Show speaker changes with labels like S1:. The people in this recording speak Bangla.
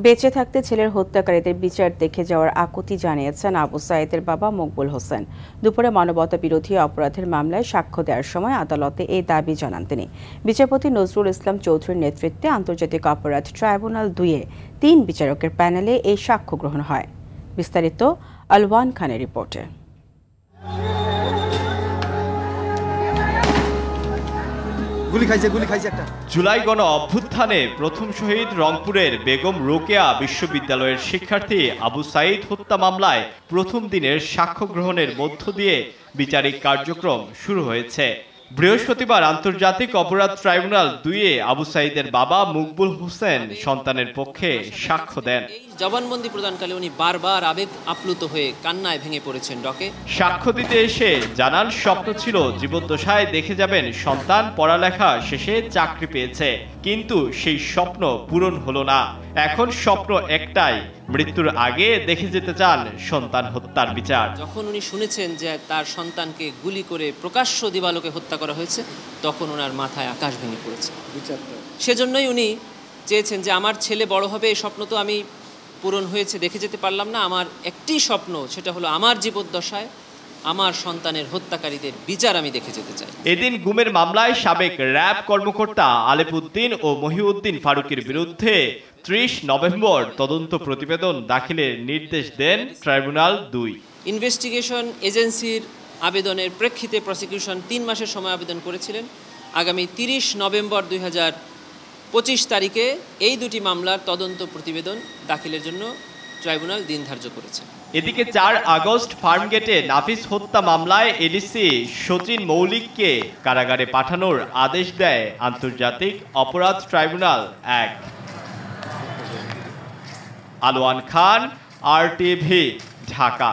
S1: বেঁচে থাকতে ছেলের হত্যাকারীদের বিচার দেখে যাওয়ার আকুতি জানিয়েছেন আবু সাঈদের বাবা মকবুল হোসেন। দুপুরে মানবতা বিরোধী অপরাধের মামলায় সাক্ষ্য দেওয়ার সময় আদালতে এই দাবি জানান তিনি। বিচারপতি নজরুল ইসলাম চৌধুরীর নেতৃত্বে আন্তর্জাতিক অপরাধ ট্রাইব্যুনাল ২-এ ৩ বিচারকের প্যানেলে এই সাক্ষ্য গ্রহণ হয়। বিস্তারিত আলওয়ান খানের রিপোর্টে।
S2: জুলাই গণ অভ্যুত্থানে প্রথম শহীদ রংপুরের বেগম রোকেয়া বিশ্ববিদ্যালয়ের শিক্ষার্থী আবু সাঈদ হত্যা মামলায় প্রথম দিনের সাক্ষ্য গ্রহণের মধ্য দিয়ে বিচারিক কার্যক্রম শুরু হয়েছে। বৃহস্পতিবার আন্তর্জাতিক অপরাধ ট্রাইব্যুনাল ২-এ আবু সাঈদের বাবা মকবুল হোসেন সন্তানের পক্ষে সাক্ষ্য দেন।
S3: জবানবন্দি প্রদানকালে উনি বারবার আবেগ আপ্লুত হয়ে কান্নায় ভেঙে পড়েছেন ডকে।
S2: সাক্ষ্য দিতে এসে জানান স্বপ্ন ছিল জীবদ্দশায় দেখে যাবেন সন্তান পড়ালেখা শেষে চাকরি পেয়েছে, কিন্তু সেই স্বপ্ন পূরণ হলো না। এখন স্বপ্ন একটাই, মৃত্যুর আগে দেখে যেতে চান সন্তান হত্যার বিচার।
S3: যখন উনি শুনেছেন যে তার সন্তানকে গুলি করে প্রকাশ্য দিবালোকে হত্যা করা হয়েছে, তখন ওনার মাথায় আকাশ ভেঙে পড়েছে। সেজন্যই উনি চেয়েছেন যে আমার ছেলে বড় হবে, এই স্বপ্ন তো আমি পূরণ হয়েছে দেখে যেতে পারলাম না। আমার একটি স্বপ্ন, সেটা হলো আমার জীবদ্দশায় আমার সন্তানের হত্যাকারীদের বিচার আমি দেখে যেতে চাই।
S2: এদিন গুমের মামলায় সাবেক র্যাব কর্মকর্তা আলেপ উদ্দিন ও মহিউদ্দিন ফারুকের বিরুদ্ধে ৩০ নভেম্বর তদন্ত প্রতিবেদন দাখিলের নির্দেশ দেন ট্রাইব্যুনাল ২।
S3: ইনভেস্টিগেশন এজেন্সির আবেদনের প্রেক্ষিতে প্রসিকিউশন ৩ মাসের সময় আবেদন করেছিলেন। আগামী ৩০ নভেম্বর ২০২৫ তারিখে এই দুটি মামলার তদন্ত প্রতিবেদন দাখিলের জন্য ট্রাইব্যুনাল দিন ধার্য করেছে।
S2: এদিকে ৪ আগস্ট ফার্মগেটে নাফিস হত্যা মামলায় এডিসি সচিন মৌলিককে কারাগারে পাঠানোর আদেশ দেয় আন্তর্জাতিক অপরাধ ট্রাইব্যুনাল ১। আলওয়ান খান, RTV, ঢাকা।